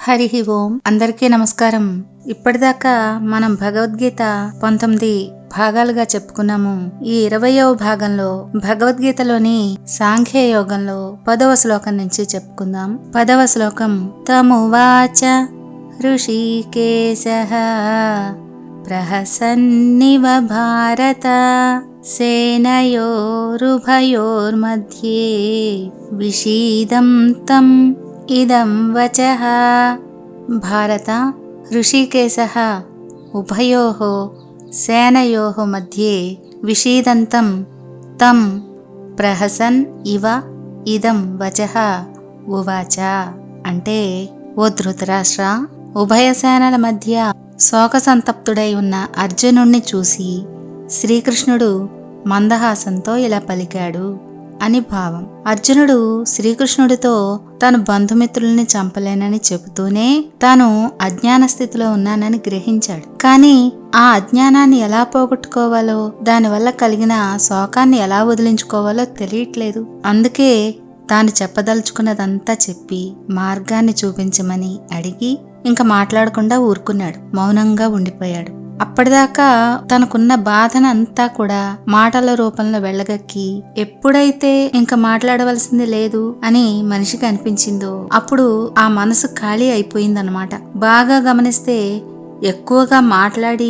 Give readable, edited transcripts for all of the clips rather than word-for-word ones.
హరి ఓం. అందరికీ నమస్కారం. ఇప్పటిదాకా మనం భగవద్గీత 19 భాగాలుగా చెప్పుకున్నాము. ఈ 20వ భాగంలో భగవద్గీతలోని సాంఖ్య యోగంలో 10వ శ్లోకం నుంచి చెప్పుకుందాం. 10వ శ్లోకం. తమువాచ ఋషికేశః ప్రహసన్నివ భారత సేనయోరుభయోర్मध्ये విషీదం తం ఇదం వచః. భారత ఋషికేశః ఉభయోః సేనయోః మధ్యే విషీదంతం తం ప్రహసన్ ఇవ ఇదం వచః ఉవాచ. అంటే, ఓ ధృతరాష్ట్ర, ఉభయ సేనల మధ్య శోకసంతప్తుడై ఉన్న అర్జునుణ్ణి చూసి శ్రీకృష్ణుడు మందహాసంతో ఇలా పలికాడు అని భావం. అర్జునుడు శ్రీకృష్ణుడితో తన బంధుమిత్రుల్ని చంపలేనని చెబుతూనే తాను అజ్ఞాన స్థితిలో ఉన్నానని గ్రహించాడు. కానీ ఆ అజ్ఞానాన్ని ఎలా పోగొట్టుకోవాలో, దానివల్ల కలిగిన శోకాన్ని ఎలా వదిలించుకోవాలో తెలియట్లేదు. అందుకే తాను చెప్పదలుచుకున్నదంతా చెప్పి మార్గాన్ని చూపించమని అడిగి ఇంకా మాట్లాడకుండా ఊరుకున్నాడు. మౌనంగా ఉండిపోయాడు. అప్పటిదాకా తనకున్న బాధనంతా కూడా మాటల రూపంలో వెళ్ళగక్కి ఎప్పుడైతే ఇంకా మాట్లాడవలసింది లేదు అని మనిషికి అనిపించిందో అప్పుడు ఆ మనసు ఖాళీ అయిపోయిందన్నమాట. బాగా గమనిస్తే ఎక్కువగా మాట్లాడి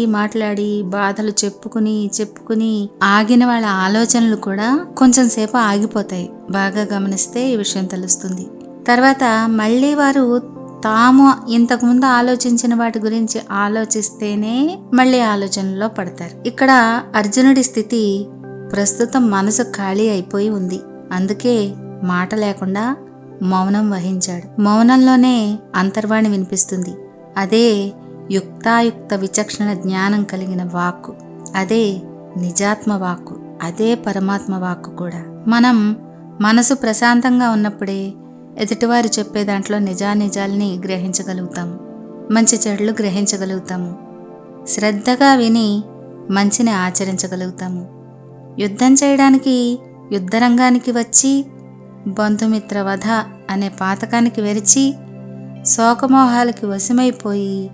బాధలు చెప్పుకుని ఆగిన వాళ్ళ ఆలోచనలు కూడా కొంచెం సేపు ఆగిపోతాయి. బాగా గమనిస్తే ఈ విషయం తెలుస్తుంది. తర్వాత మళ్ళీ వారు తాము ఇంతకుముందు ఆలోచించిన వాటి గురించి ఆలోచిస్తేనే మళ్ళీ ఆలోచనలో పడతారు. ఇక్కడ అర్జునుడి స్థితి ప్రస్తుతం మనసు ఖాళీ అయిపోయి ఉంది. అందుకే మాట లేకుండా మౌనం వహించాడు. మౌనంలోనే అంతర్వాణి వినిపిస్తుంది. అదే యుక్తాయుక్త విచక్షణ జ్ఞానం కలిగిన వాక్కు. అదే నిజాత్మ వాక్కు. అదే పరమాత్మ వాక్కు కూడా. మనం మనసు ప్రశాంతంగా ఉన్నప్పుడే ఎదుటివారు చెప్పే దాంట్లో నిజానిజాల్ని గ్రహించగలుగుతాము. మంచి చెడులు గ్రహించగలుగుతాము. శ్రద్ధగా విని మంచిని ఆచరించగలుగుతాము. యుద్ధం చేయడానికి యుద్ధరంగానికి వచ్చి బంధుమిత్ర వధ అనే పాతకానికి వెరిచి శోకమోహాలకి వశమైపోయి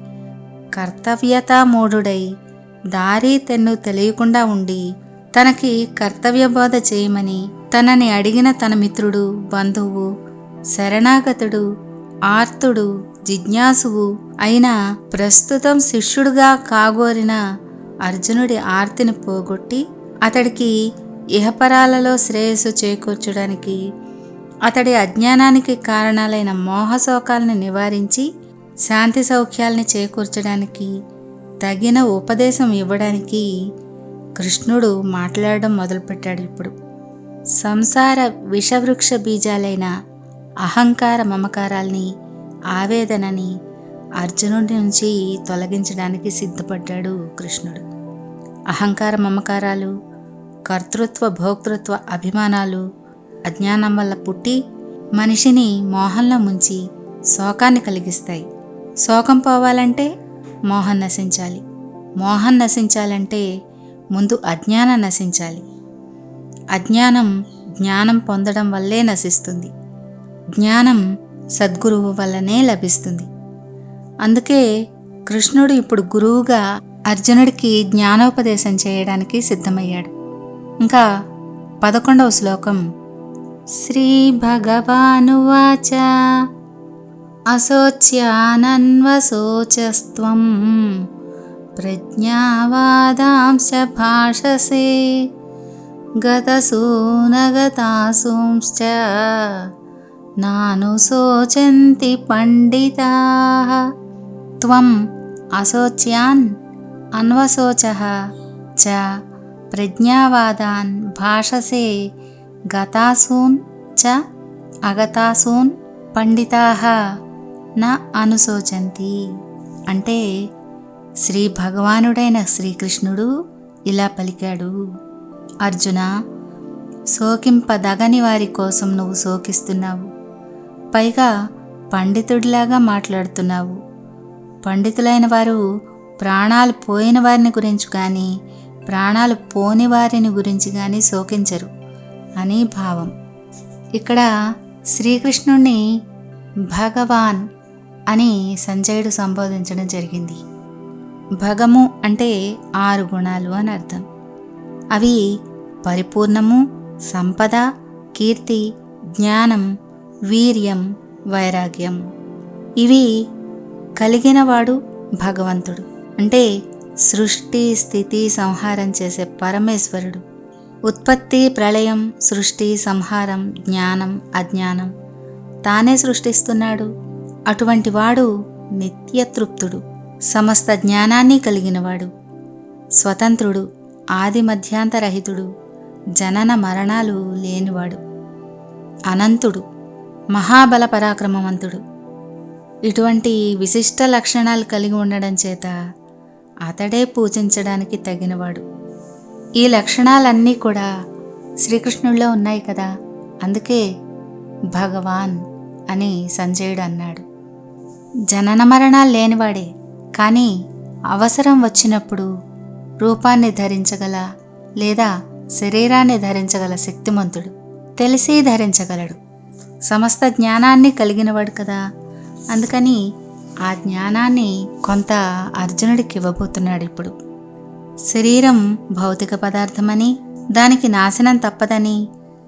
కర్తవ్యతామూఢుడై దారి తెన్ను తెలియకుండా ఉండి తనకి కర్తవ్య బోధ చేయమని తనని అడిగిన తన మిత్రుడు, బంధువు, శరణాగతుడు, ఆర్తుడు, జిజ్ఞాసువు అయినా ప్రస్తుతం శిష్యుడుగా కాగోరిన అర్జునుడి ఆర్తిని పోగొట్టి అతడికి ఇహపరాలలో శ్రేయస్సు చేకూర్చడానికి, అతడి అజ్ఞానానికి కారణాలైన మోహశోకాలను నివారించి శాంతి సౌఖ్యాల్ని చేకూర్చడానికి తగిన ఉపదేశం ఇవ్వడానికి కృష్ణుడు మాట్లాడడం మొదలుపెట్టాడు. ఇప్పుడు సంసార విషవృక్ష బీజాలైన అహంకార మమకారాల్ని, ఆవేదనని అర్జునుడి నుంచి తొలగించడానికి సిద్ధపడ్డాడు కృష్ణుడు. అహంకార మమకారాలు, కర్తృత్వ భోక్తృత్వ అభిమానాలు అజ్ఞానం వల్ల పుట్టి మనిషిని మోహంలో ముంచి శోకాన్ని కలిగిస్తాయి. శోకం పోవాలంటే మోహం నశించాలి. మోహం నశించాలంటే ముందు అజ్ఞానం నశించాలి. అజ్ఞానం జ్ఞానం పొందడం వల్లే నశిస్తుంది. జ్ఞానం సద్గురువు వల్లనే లభిస్తుంది. అందుకే కృష్ణుడు ఇప్పుడు గురువుగా అర్జునుడికి జ్ఞానోపదేశం చేయడానికి సిద్ధమయ్యాడు. ఇంకా 11వ శ్లోకం. శ్రీ భగవానువాచ అశోచ్యానన్వశోచస్త్వం ప్రజ్ఞావాదాంశ భాషసే గతసూనగతాసూంశ్చ నానుశోచంతి పండితాః. త్వం అశోచ్యాన్ అన్వశోచః చ ప్రజ్ఞావాదాన్ భాషసే గతాసూన్ చ అగతాసూన్ పండితాః న అనుశోచంతి. అంటే శ్రీ భగవానుడైన శ్రీకృష్ణుడు ఇలా పలికాడు. అర్జున, శోకింపదగని వారి కోసం నువ్వు శోకిస్తున్నావు. పైగా పండితుడిలాగా మాట్లాడుతున్నావు. పండితులైన వారు ప్రాణాలు పోయిన వారిని గురించి కానీ ప్రాణాలు పోని వారిని గురించి కానీ శోకించరు అని భావం. ఇక్కడ శ్రీకృష్ణుణ్ణి భగవాన్ అని సంజయుడు సంబోధించడం జరిగింది. భగము అంటే 6 గుణాలు అని అర్థం. అవి పరిపూర్ణము, సంపద, కీర్తి, జ్ఞానం, వీర్యం, వైరాగ్యం. ఇవి కలిగినవాడు భగవంతుడు. అంటే సృష్టి, స్థితి, సంహారం చేసే పరమేశ్వరుడు. ఉత్పత్తి, ప్రళయం, సృష్టి, సంహారం, జ్ఞానం, అజ్ఞానం తానే సృష్టిస్తున్నాడు. అటువంటి వాడు నిత్యతృప్తుడు, సమస్త జ్ఞానాన్ని కలిగినవాడు, స్వతంత్రుడు, ఆది మధ్యాంతరహితుడు, జనన మరణాలు లేనివాడు, అనంతుడు, మహాబల పరాక్రమవంతుడు. ఇటువంటి విశిష్ట లక్షణాలు కలిగి ఉండడం చేత అతడే పూజించడానికి తగినవాడు. ఈ లక్షణాలన్నీ కూడా శ్రీకృష్ణుడిలో ఉన్నాయి కదా, అందుకే భగవాన్ అని సంజయుడు అన్నాడు. జనన మరణాలు లేనివాడే, కానీ అవసరం వచ్చినప్పుడు రూపాన్ని ధరించగల లేదా శరీరాన్ని ధరించగల శక్తిమంతుడు. తెలిసి ధరించగలడు. సమస్త జ్ఞానాన్ని కలిగినవాడు కదా, అందుకని ఆ జ్ఞానాన్ని కొంత అర్జునుడికి ఇవ్వబోతున్నాడు. ఇప్పుడు శరీరం భౌతిక పదార్థమని, దానికి నాశనం తప్పదని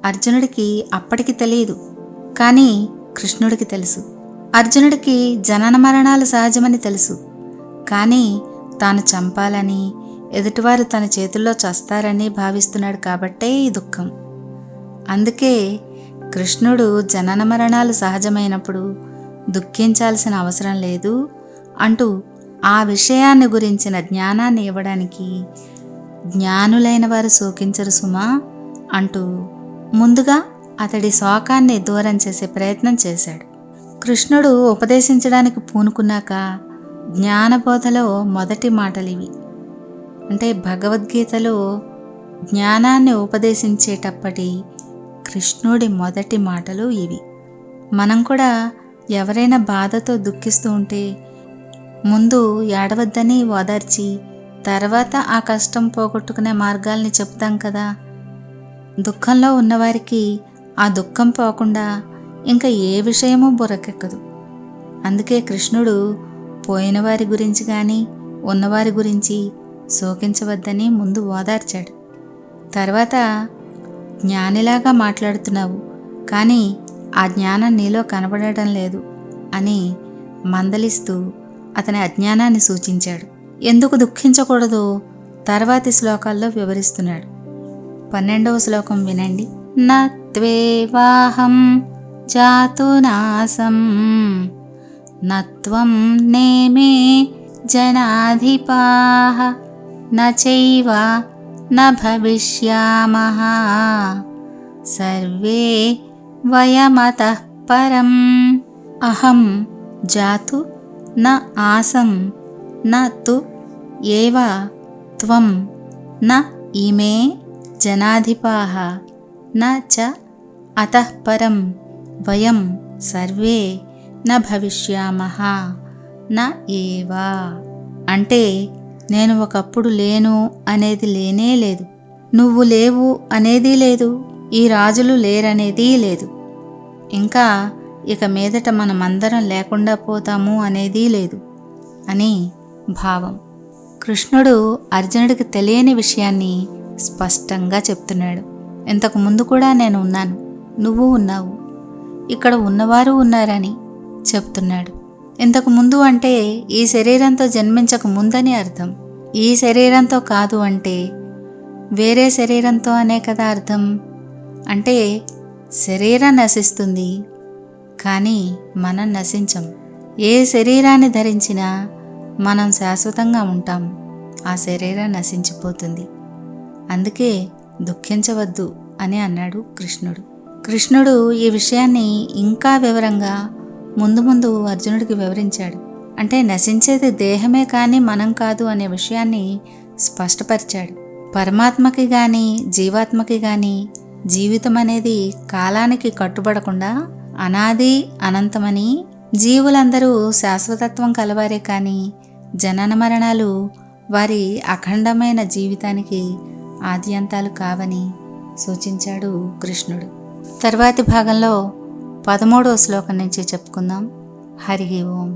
అర్జునుడికి అప్పటికి తెలియదు, కానీ కృష్ణుడికి తెలుసు. అర్జునుడికి జనన మరణాలు సహజమని తెలుసు, కానీ తాను చంపాలని, ఎదుటివారు తన చేతుల్లో చస్తారని భావిస్తున్నాడు కాబట్టే ఈ దుఃఖం. అందుకే కృష్ణుడు జనన మరణాలు సహజమైనప్పుడు దుఃఖించాల్సిన అవసరం లేదు అంటూ ఆ విషయాన్ని గురించిన జ్ఞానాన్ని ఇవ్వడానికి జ్ఞానులైన వారు శోకించరు సుమా అంటూ ముందుగా అతడి శోకాన్ని దూరం చేసే ప్రయత్నం చేశాడు. కృష్ణుడు ఉపదేశించడానికి పూనుకున్నాక జ్ఞానబోధలో మొదటి మాటలివి. అంటే భగవద్గీతలో జ్ఞానాన్ని ఉపదేశించేటప్పటి కృష్ణుడి మొదటి మాటలు ఇవి. మనం కూడా ఎవరైనా బాధతో దుఃఖిస్తూ ఉంటే ముందు ఏడవద్దని ఓదార్చి తర్వాత ఆ కష్టం పోగొట్టుకునే మార్గాల్ని చెప్తాం కదా. దుఃఖంలో ఉన్నవారికి ఆ దుఃఖం పోకుండా ఇంకా ఏ విషయమూ బుర్రకెక్కదు. అందుకే కృష్ణుడు పోయిన వారి గురించి కానీ ఉన్నవారి గురించి శోకించవద్దని ముందు ఓదార్చాడు. తర్వాత జ్ఞానిలాగా మాట్లాడుతున్నావు, కానీ ఆ జ్ఞానం నీలో కనబడటం లేదు అని మందలిస్తూ అతని అజ్ఞానాన్ని సూచించాడు. ఎందుకు దుఃఖించకూడదో తర్వాతి శ్లోకాల్లో వివరిస్తున్నాడు. 12వ శ్లోకం వినండి. నత్వేవాహం జాతునాసం నత్వం నేమే జనాధిపాః నచైవ న భవిష్యామః సర్వే వయమతః పరం. అహం జాతు న ఆసం న తు ఏవ త్వం న ఇమే జనాధిపాః న చ అతః పరం వయం సర్వే న భవిష్యామః న ఏవా. అంటే నేను ఒకప్పుడు లేను అనేది లేనే లేదు, నువ్వు లేవు అనేది లేదు, ఈ రాజులు లేరనేది లేదు, ఇంకా ఇక మీదట మనమందరం లేకుండా పోతాము అనేది లేదు అని భావం. కృష్ణుడు అర్జునుడికి తెలియని విషయాన్ని స్పష్టంగా చెప్తున్నాడు. ఇంతకు ముందు కూడా నేను ఉన్నాను, నువ్వు ఉన్నావు, ఇక్కడ ఉన్నవారు ఉన్నారని చెప్తున్నాడు. ఇంతకు ముందు అంటే ఈ శరీరంతో జన్మించక ముందని అర్థం. ఈ శరీరంతో కాదు అంటే వేరే శరీరంతో అనే కదా అర్థం. అంటే శరీరం నశిస్తుంది, కానీ మనం నశించం. ఏ శరీరాన్ని ధరించినా మనం శాశ్వతంగా ఉంటాం, ఆ శరీరం నశించిపోతుంది. అందుకే దుఃఖించవద్దు అని అన్నాడు కృష్ణుడు. కృష్ణుడు ఈ విషయాన్ని ఇంకా వివరంగా ముందు ముందు అర్జునుడికి వివరించాడు. అంటే నశించేది దేహమే కానీ మనం కాదు అనే విషయాన్ని స్పష్టపరిచాడు. పరమాత్మకి కానీ జీవాత్మకి కానీ జీవితం అనేది కాలానికి కట్టుబడకుండా అనాది అనంతమని, జీవులందరూ శాశ్వతత్వం కలవారే కానీ జనన మరణాలు వారి అఖండమైన జీవితానికి ఆద్యంతాలు కావని సూచించాడు కృష్ణుడు. తర్వాతి భాగంలో 13వ శ్లోకం నుంచి చెప్పుకుందాం. హరి ఓం.